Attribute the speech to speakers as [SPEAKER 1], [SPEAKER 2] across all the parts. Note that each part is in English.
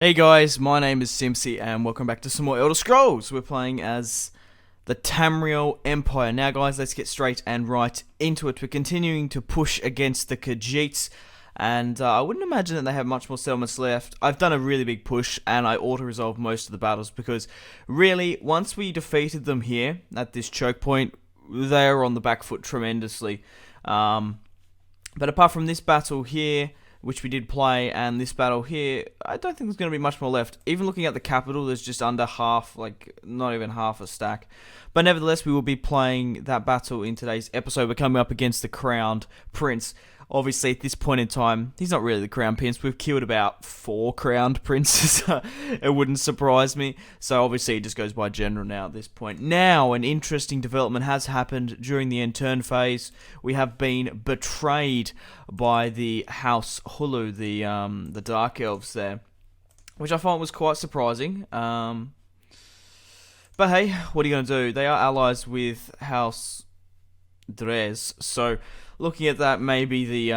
[SPEAKER 1] Hey guys, my name is Simpsy and welcome back to some more Elder Scrolls. We're playing as the Tamriel Empire. Now guys, let's get straight and right into it. We're continuing to push against the Khajiits and I wouldn't imagine that they have much more settlements left. I've done a really big push and I auto-resolved most of the battles because really, once we defeated them here at this choke point, they are on the back foot tremendously. But apart from this battle here, which we did play, and this battle here, I don't think there's going to be much more left. Even looking at the capital, there's just under half, like not even half a stack. But nevertheless, we will be playing that battle in today's episode. We're coming up against the Crowned Prince. Obviously, at this point in time, he's not really the Crown Prince. We've killed about 4 Crowned Princes. It wouldn't surprise me. So obviously, he just goes by General now at this point. Now, an interesting development has happened during the end turn phase. We have been betrayed by the House Hulu, the Dark Elves there, which I find was quite surprising. But hey, what are you going to do? They are allies with House Dres, so looking at that, maybe the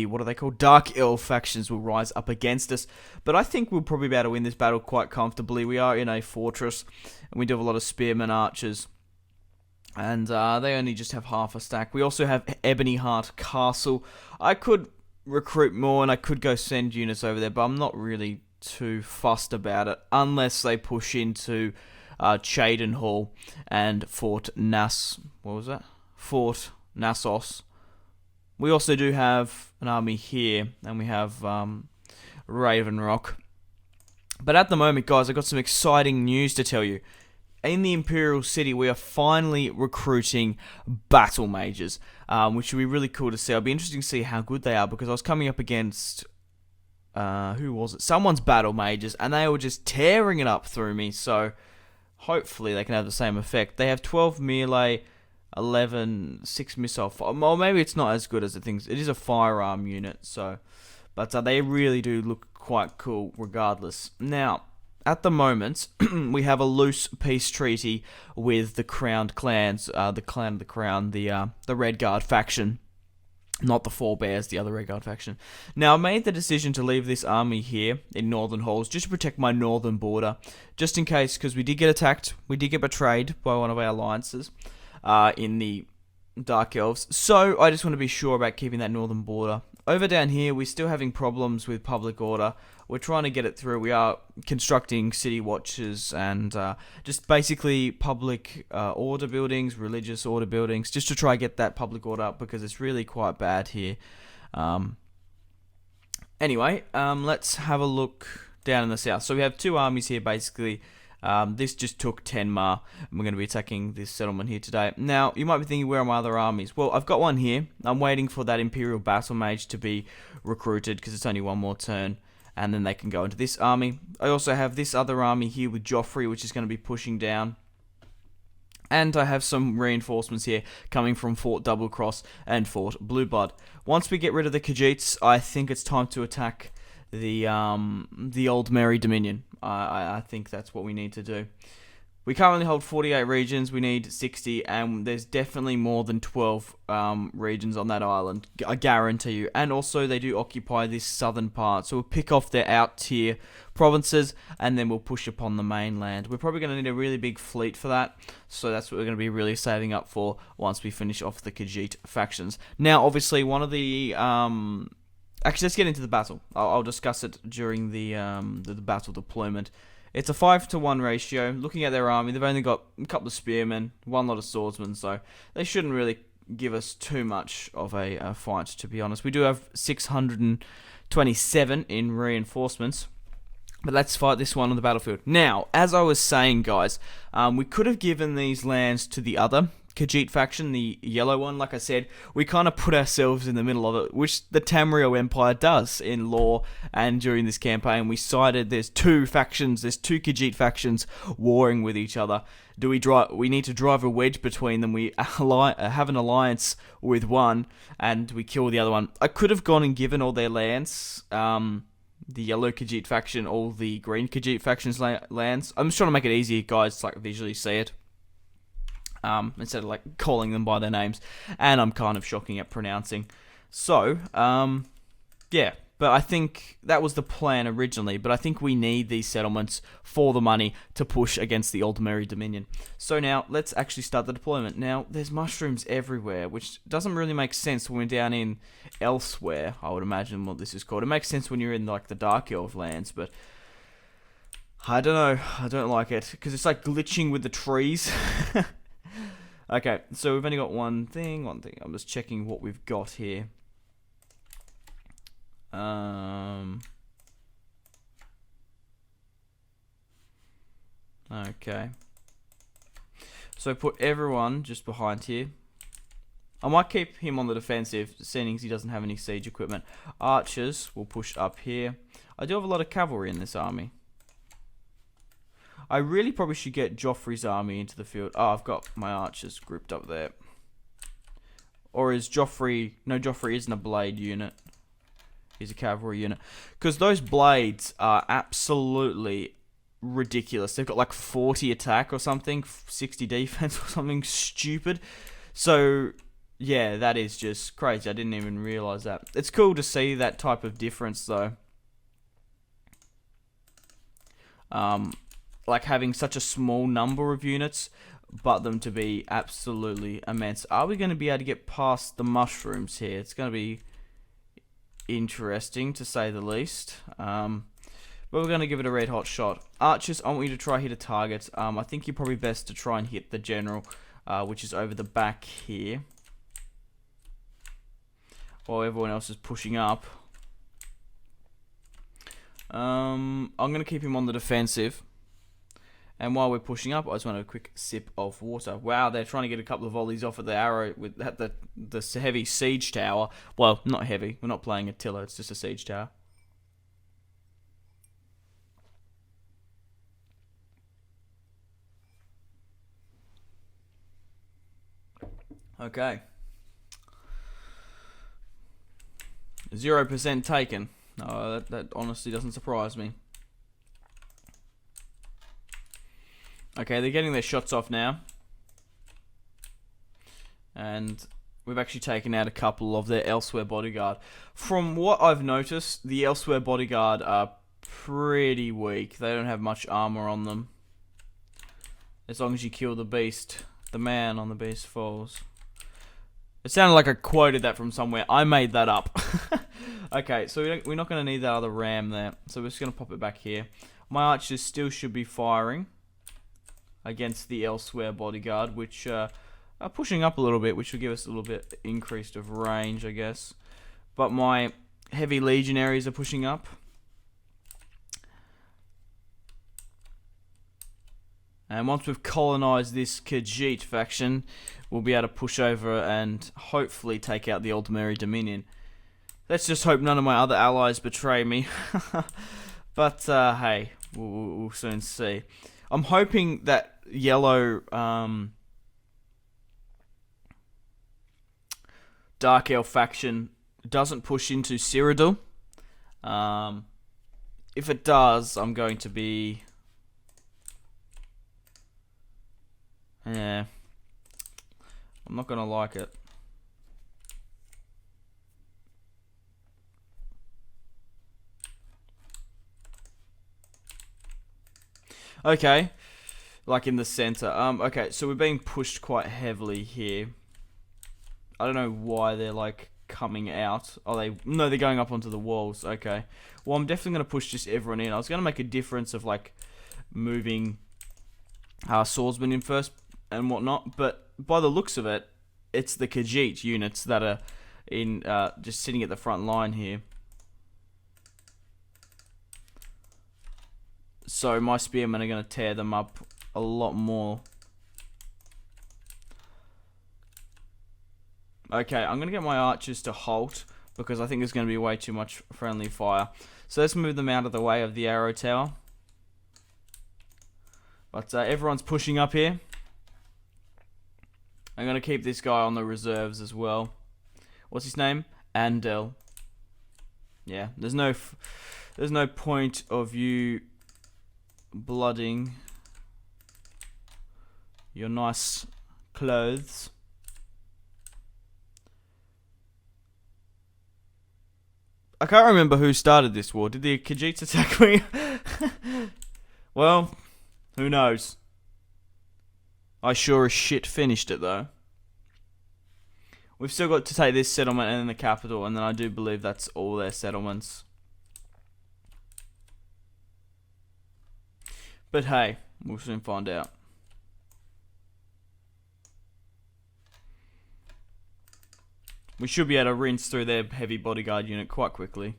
[SPEAKER 1] what are they called? Dark Elf factions will rise up against us. But I think we'll probably be able to win this battle quite comfortably. We are in a fortress, and we do have a lot of spearmen archers. And they only just have half a stack. We also have Ebony Heart Castle. I could recruit more, and I could go send units over there, but I'm not really too fussed about it, unless they push into Chaden Hall and Fort Nass. What was that? Fort Nassos. We also do have an army here, and we have Raven Rock. But at the moment, guys, I've got some exciting news to tell you. In the Imperial City, we are finally recruiting battle mages, which will be really cool to see. It'll be interesting to see how good they are, because I was coming up against who was it? Someone's battle mages, and they were just tearing it up through me. So hopefully they can have the same effect. They have 12 melee, 11, 6 missile. Well, maybe it's not as good as the things. It is a firearm unit, so, but they really do look quite cool regardless. Now, at the moment, we have a loose peace treaty with the Crowned Clans, the Clan of the Crown, the Redguard faction. Not the Forebears, the other Redguard faction. Now, I made the decision to leave this army here in Northern Halls just to protect my northern border. Just in case, because we did get attacked. We did get betrayed by one of our alliances in the Dark Elves. So, I just want to be sure about keeping that northern border. Over down here, we're still having problems with public order. We're trying to get it through. We are constructing city watches and just basically public order buildings, religious order buildings, just to try and get that public order up, because it's really quite bad here. Anyway, let's have a look down in the south. So we have 2 armies here, basically. This just took Tenma, and we're going to be attacking this settlement here today. Now, you might be thinking, where are my other armies? Well, I've got one here. I'm waiting for that Imperial Battle Mage to be recruited, because it's only one more turn, and then they can go into this army. I also have this other army here with Joffrey, which is going to be pushing down. And I have some reinforcements here coming from Fort Double Cross and Fort Blueblood. Once we get rid of the Khajiits, I think it's time to attack the Old Merry Dominion. I think that's what we need to do. We currently hold 48 regions. We need 60, and there's definitely more than 12 regions on that island, I guarantee you. And also, they do occupy this southern part, so we'll pick off their out-tier provinces, and then we'll push upon the mainland. We're probably going to need a really big fleet for that, so that's what we're going to be really saving up for once we finish off the Khajiit factions. Now, obviously, one of the actually, let's get into the battle. I'll discuss it during the battle deployment. It's a 5-to-1 ratio. Looking at their army, they've only got a couple of spearmen, one lot of swordsmen, so they shouldn't really give us too much of a fight, to be honest. We do have 627 in reinforcements, but let's fight this one on the battlefield. Now, as I was saying, guys, we could have given these lands to the other Khajiit faction, the yellow one. Like I said, we kind of put ourselves in the middle of it, which the Tamriel Empire does in lore. And during this campaign, we cited there's 2 factions, there's 2 Khajiit factions warring with each other. We need to drive a wedge between them. We have an alliance with one, and we kill the other one. I could have gone and given all their lands, the yellow Khajiit faction, all the green Khajiit factions lands. I'm just trying to make it easier, guys, to visually see it. Instead of calling them by their names, and I'm kind of shocking at pronouncing. So, yeah, but I think that was the plan originally. But I think we need these settlements for the money to push against the Aldmeri Dominion. So now, let's actually start the deployment. Now, there's mushrooms everywhere, which doesn't really make sense when we're down in Elsewhere, I would imagine what this is called. It makes sense when you're in, like, the Dark Elf lands, but I don't know. I don't like it, because it's like glitching with the trees. Okay, so we've only got one thing. I'm just checking what we've got here. Okay. So put everyone just behind here. I might keep him on the defensive, seeing he doesn't have any siege equipment. Archers will push up here. I do have a lot of cavalry in this army. I really probably should get Joffrey's army into the field. Oh, I've got my archers grouped up there. Or is Joffrey... No, Joffrey isn't a blade unit. He's a cavalry unit. Because those blades are absolutely ridiculous. They've got like 40 attack or something. 60 defense or something stupid. So, yeah, that is just crazy. I didn't even realize that. It's cool to see that type of difference, though. Like having such a small number of units, but them to be absolutely immense. Are we going to be able to get past the mushrooms here? It's going to be interesting, to say the least. But we're going to give it a red hot shot. Archers, I want you to try hit a target. I think you're probably best to try and hit the general, which is over the back here, while everyone else is pushing up. I'm going to keep him on the defensive. And while we're pushing up, I just want a quick sip of water. Wow, they're trying to get a couple of volleys off at the arrow with the heavy siege tower. Well, not heavy. We're not playing Attila. It's just a siege tower. Okay. 0% taken. No, that honestly doesn't surprise me. Okay, they're getting their shots off now. And we've actually taken out a couple of their Elsewhere bodyguard. From what I've noticed, the Elsewhere bodyguard are pretty weak. They don't have much armor on them. As long as you kill the beast, the man on the beast falls. It sounded like I quoted that from somewhere. I made that up. Okay, so we're not going to need that other ram there. So we're just going to pop it back here. My archers still should be firing against the Elsewhere bodyguard, which are pushing up a little bit, which will give us a little bit increased of range, I guess. But my heavy legionaries are pushing up. And once we've colonized this Khajiit faction, we'll be able to push over and hopefully take out the Aldmeri Dominion. Let's just hope none of my other allies betray me. But, hey, we'll soon see. I'm hoping that yellow Dark Elf faction doesn't push into Cyrodiil. If it does, I'm going to be... Yeah. I'm not going to like it. Okay. Like in the center. Okay, so we're being pushed quite heavily here. I don't know why they're like coming out. Oh, no, they're going up onto the walls. Okay. Well, I'm definitely going to push just everyone in. I was going to make a difference of like moving swordsmen in first and whatnot, but by the looks of it, it's the Khajiit units that are in just sitting at the front line here. So my spearmen are going to tear them up a lot more. Okay, I'm going to get my archers to halt because I think there's going to be way too much friendly fire. So let's move them out of the way of the arrow tower. But everyone's pushing up here. I'm going to keep this guy on the reserves as well. What's his name? Andel. Yeah, there's no point of you blooding your nice clothes. I can't remember who started this war. Did the Khajiits attack me? Well, who knows? I sure as shit finished it, though. We've still got to take this settlement and then the capital, and then I do believe that's all their settlements. But hey, we'll soon find out. We should be able to rinse through their heavy bodyguard unit quite quickly.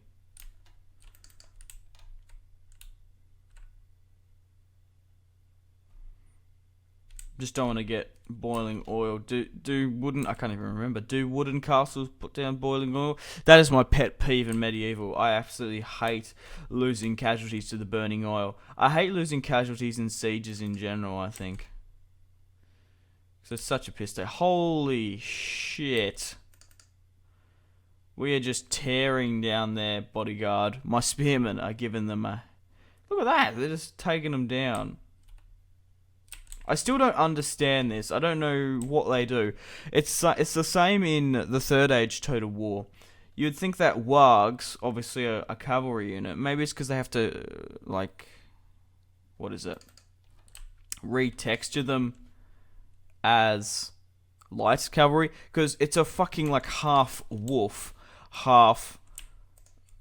[SPEAKER 1] Just don't want to get boiling oil. Do wooden... I can't even remember. Do wooden castles put down boiling oil? That is my pet peeve in medieval. I absolutely hate losing casualties to the burning oil. I hate losing casualties in sieges in general, I think. So it's such a piss take. Holy shit. We are just tearing down their bodyguard. My spearmen are giving them a... Look at that. They're just taking them down. I still don't understand this. I don't know what they do. It's the same in the Third Age Total War. You'd think that wargs, obviously a cavalry unit, maybe it's because they have to, like... What is it? Retexture them as light cavalry. Because it's a fucking, like, half wolf, half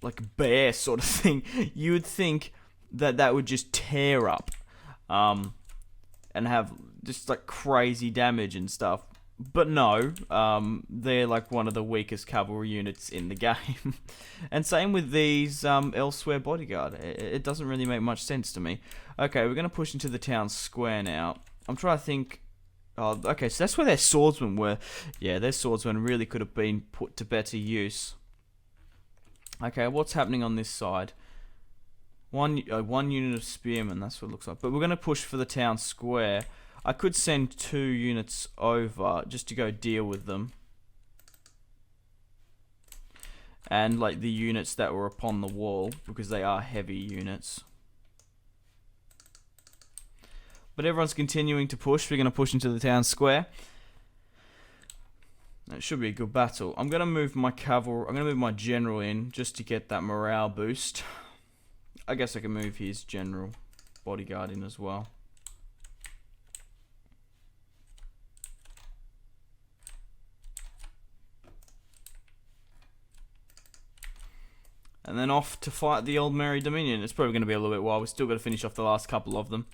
[SPEAKER 1] like bear sort of thing. You would think that would just tear up and have just like crazy damage and stuff, but no, they're like one of the weakest cavalry units in the game. And same with these elsewhere bodyguard. It doesn't really make much sense to me. Okay, we're gonna push into the town square now. I'm trying to think. Oh, okay, so that's where their swordsmen were. Yeah, their swordsmen really could have been put to better use. Okay, what's happening on this side? One unit of spearmen, that's what it looks like. But we're going to push for the town square. I could send 2 units over just to go deal with them. And like the units that were upon the wall, because they are heavy units. But everyone's continuing to push. We're going to push into the town square. It should be a good battle. I'm going to move my cavalry. I'm going to move my general in just to get that morale boost. I guess I can move his general bodyguard in as well. And then off to fight the Old Merry Dominion. It's probably going to be a little bit while. We've still got to finish off the last couple of them.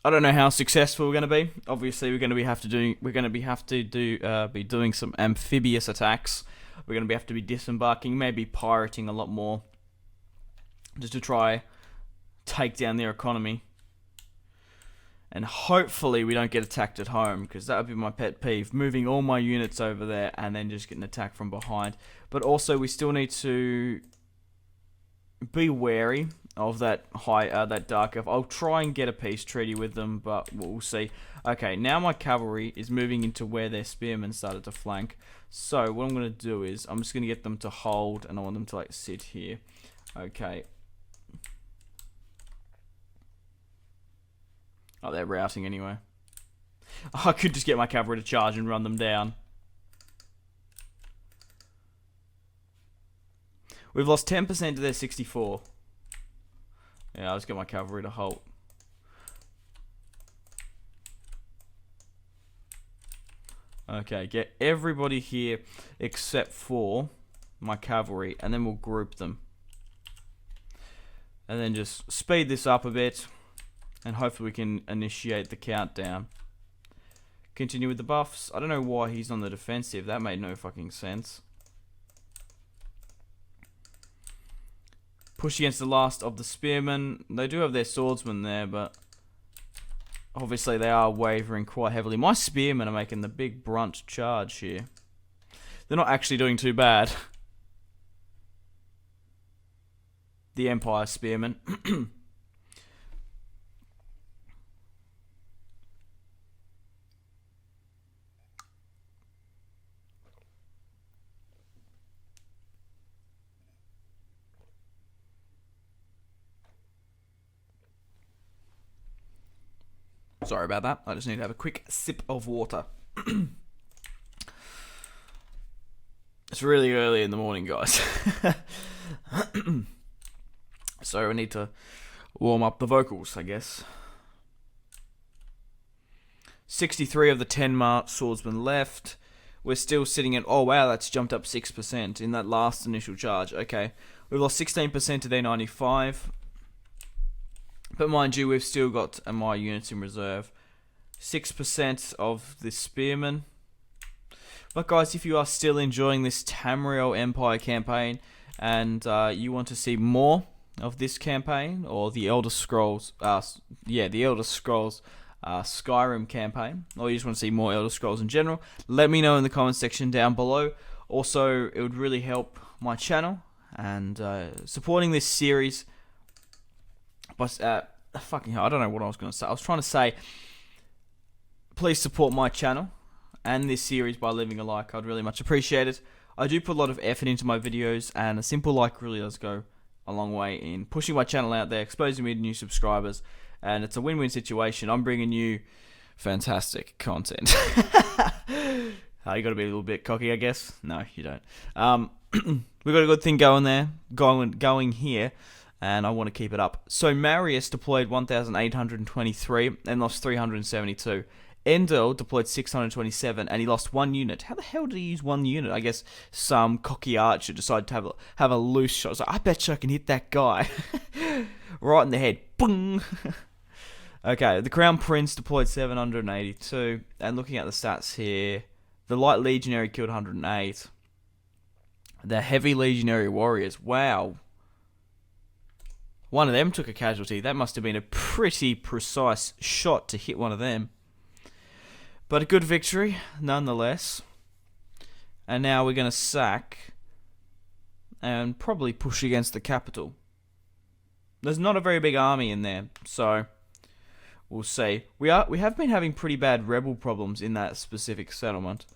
[SPEAKER 1] I don't know how successful we're going to be. Obviously, we're going to be doing some amphibious attacks. We're going to have to be disembarking, maybe pirating a lot more, just to try take down their economy. And hopefully we don't get attacked at home, because that would be my pet peeve, moving all my units over there and then just getting attacked from behind. But also we still need to be wary of that that dark elf. I'll try and get a peace treaty with them, but we'll see. Okay, now my cavalry is moving into where their spearmen started to flank. So what I'm going to do is I'm just going to get them to hold, and I want them to like sit here. Okay. Oh, they're routing anyway. I could just get my cavalry to charge and run them down. We've lost 10% to their 64. Yeah, I'll just get my cavalry to halt. Okay, get everybody here except for my cavalry, and then we'll group them. And then just speed this up a bit, and hopefully we can initiate the countdown. Continue with the buffs. I don't know why he's on the defensive. That made no fucking sense. Push against the last of the spearmen. They do have their swordsmen there, but obviously they are wavering quite heavily. My spearmen are making the big brunt charge here. They're not actually doing too bad. The Empire spearmen. Sorry about that. I just need to have a quick sip of water. It's really early in the morning, guys. So I need to warm up the vocals, I guess. 63 of the 10 mark swordsmen left. We're still sitting at, oh wow, that's jumped up 6% in that last initial charge. Okay, we've lost 16% to their 95. But mind you, we've still got my units in reserve. 6% of the spearmen. But guys, if you are still enjoying this Tamriel Empire campaign and you want to see more of this campaign or the Elder Scrolls, the Elder Scrolls Skyrim campaign, or you just want to see more Elder Scrolls in general, let me know in the comment section down below. Also, it would really help my channel and supporting this series. But fucking hell, I don't know what I was going to say. I was trying to say, please support my channel and this series by leaving a like. I'd really much appreciate it. I do put a lot of effort into my videos, and a simple like really does go a long way in pushing my channel out there, exposing me to new subscribers, and it's a win-win situation. I'm bringing you fantastic content. You got to be a little bit cocky, I guess. No, you don't. We've got a good thing going there, going here, and I want to keep it up. So Marius deployed 1,823 and lost 372. Endel deployed 627 and he lost 1 unit. How the hell did he use 1 unit? I guess some cocky archer decided to have a loose shot. So I bet you I can hit that guy right in the head. Boom. Okay, the Crown Prince deployed 782. And looking at the stats here, the Light Legionary killed 108. The Heavy Legionary Warriors, wow. One of them took a casualty. That must have been a pretty precise shot to hit one of them. But a good victory, nonetheless. And now we're going to sack and probably push against the capital. There's not a very big army in there, so we'll see. We have been having pretty bad rebel problems in that specific settlement.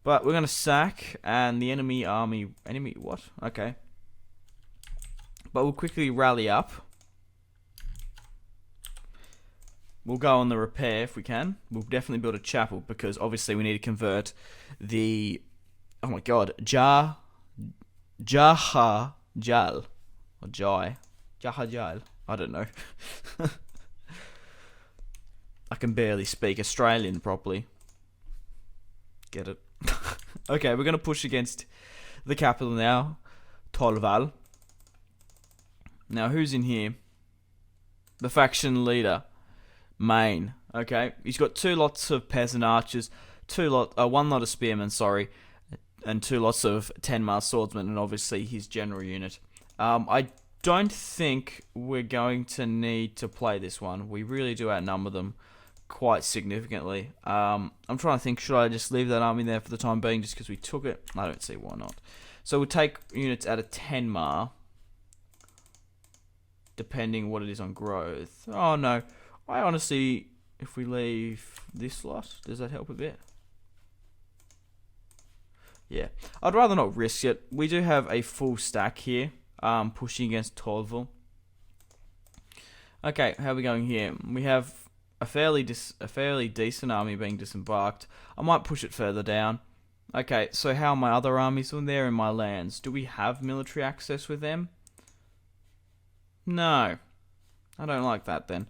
[SPEAKER 1] But we're going to sack, and the enemy army... Enemy... What? Okay. But we'll quickly rally up. We'll go on the repair if we can. We'll definitely build a chapel because obviously we need to convert the... Oh my god. Jahajal. Or Jai. Jahajal. I don't know. I can barely speak Australian properly. Get it? Okay, we're going to push against the capital now. Tolval. Now, who's in here? The faction leader. Main. Okay, he's got 2 lots of peasant archers, 1 lot of spearmen, sorry, and 2 lots of 10-mile swordsmen, and obviously his general unit. I don't think we're going to need to play this one. We really do outnumber them quite significantly. I'm trying to think, should I just leave that army there for the time being just because we took it? I don't see why not. So we'll take units out of 10-mar, depending what it is on growth. Oh no. I honestly, if we leave this lot, does that help a bit? Yeah, I'd rather not risk it. We do have a full stack here, pushing against Torval. Okay, how are we going here? We have a fairly decent army being disembarked. I might push it further down. Okay, so how are my other armies when they're in my lands? Do we have military access with them? No, I don't like that then.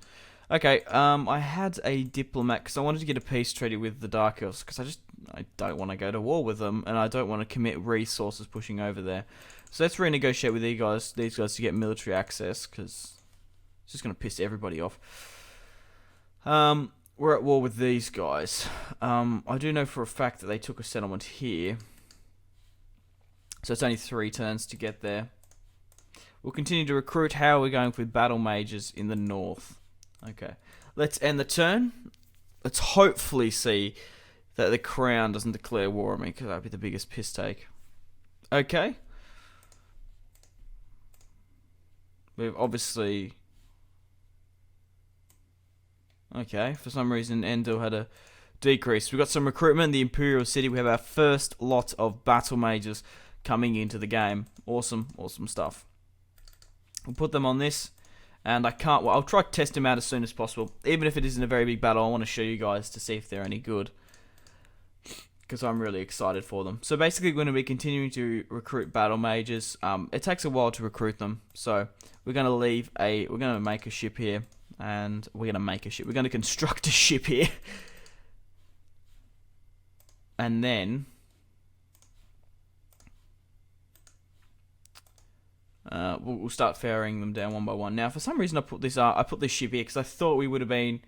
[SPEAKER 1] Okay, I had a diplomat because I wanted to get a peace treaty with the Dark Elves because I don't want to go to war with them and I don't want to commit resources pushing over there. So let's renegotiate with these guys to get military access because it's just going to piss everybody off. We're at war with these guys. I do know for a fact that they took a settlement here. So it's only 3 turns to get there. We'll continue to recruit. How are we going with battle mages in the north? Okay, let's end the turn. Let's hopefully see that the Crown doesn't declare war on me, because that would be the biggest piss take. Okay. We've obviously... Okay, for some reason Endel had a decrease. We've got some recruitment in the Imperial City. We have our first lot of battle mages coming into the game. Awesome, awesome stuff. We'll put them on this. And I'll try to test them out as soon as possible. Even if it isn't a very big battle, I want to show you guys to see if they're any good. because I'm really excited for them. So basically, we're going to be continuing to recruit battle mages. It takes a while to recruit them, so we're going to make a ship here, and we're going to construct a ship here, and then we'll start ferrying them down one by one. Now, for some reason, I put this ship here because I thought we would have been.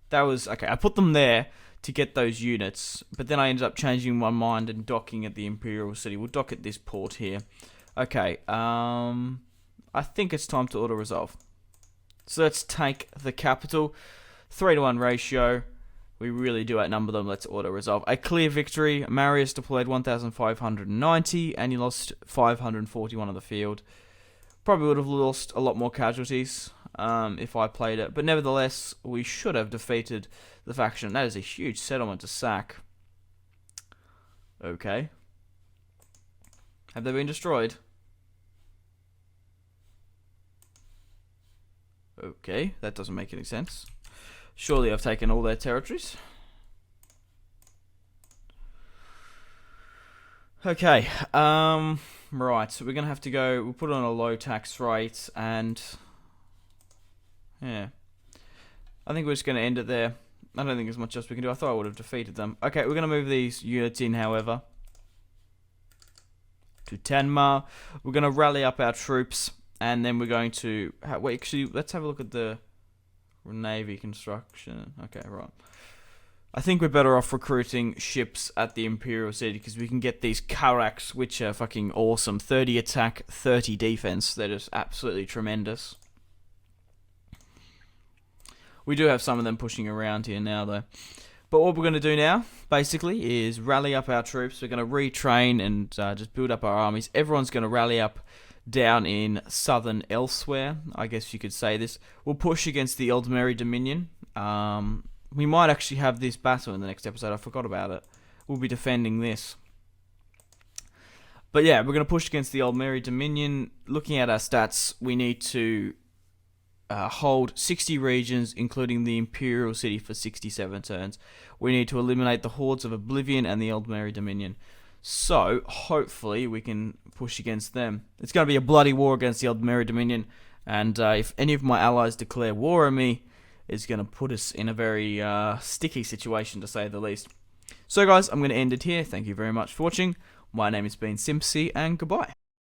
[SPEAKER 1] That was okay. I put them there to get those units, but then I ended up changing my mind and docking at the Imperial City. We'll dock at this port here. Okay, I think it's time to auto-resolve. So let's take the capital. 3-to-1 ratio. We really do outnumber them. Let's auto-resolve. A clear victory. Marius deployed 1,590, and he lost 541 on the field. Probably would have lost a lot more casualties if I played it, but nevertheless, we should have defeated the faction. That is a huge settlement to sack. Okay. Have they been destroyed? Okay, that doesn't make any sense. Surely I've taken all their territories. Okay, right, so we're going to have to go, we'll put on a low tax rate, and yeah, I think we're just going to end it there. I don't think there's much else we can do. I thought I would have defeated them. Okay, we're going to move these units in, however, to Tenma. We're going to rally up our troops, and then we're going to, wait, actually, let's have a look at the navy construction. Okay, right. I think we're better off recruiting ships at the Imperial City because we can get these Karaks, which are fucking awesome. 30 attack, 30 defense. They're just absolutely tremendous. We do have some of them pushing around here now, though. But what we're going to do now, basically, is rally up our troops. We're going to retrain and just build up our armies. Everyone's going to rally up down in southern Elsewhere, I guess you could say this. We'll push against the Eldmeri Dominion. We might actually have this battle in the next episode. I forgot about it. We'll be defending this. But yeah, we're going to push against the Eldmeri Dominion. Looking at our stats, we need to hold 60 regions, including the Imperial City, for 67 turns. We need to eliminate the Hordes of Oblivion and the Eldmeri Dominion. So, hopefully, we can push against them. It's going to be a bloody war against the Eldmeri Dominion. And if any of my allies declare war on me, it's going to put us in a very sticky situation, to say the least. So, guys, I'm going to end it here. Thank you very much for watching. My name has been Simpzy, and goodbye.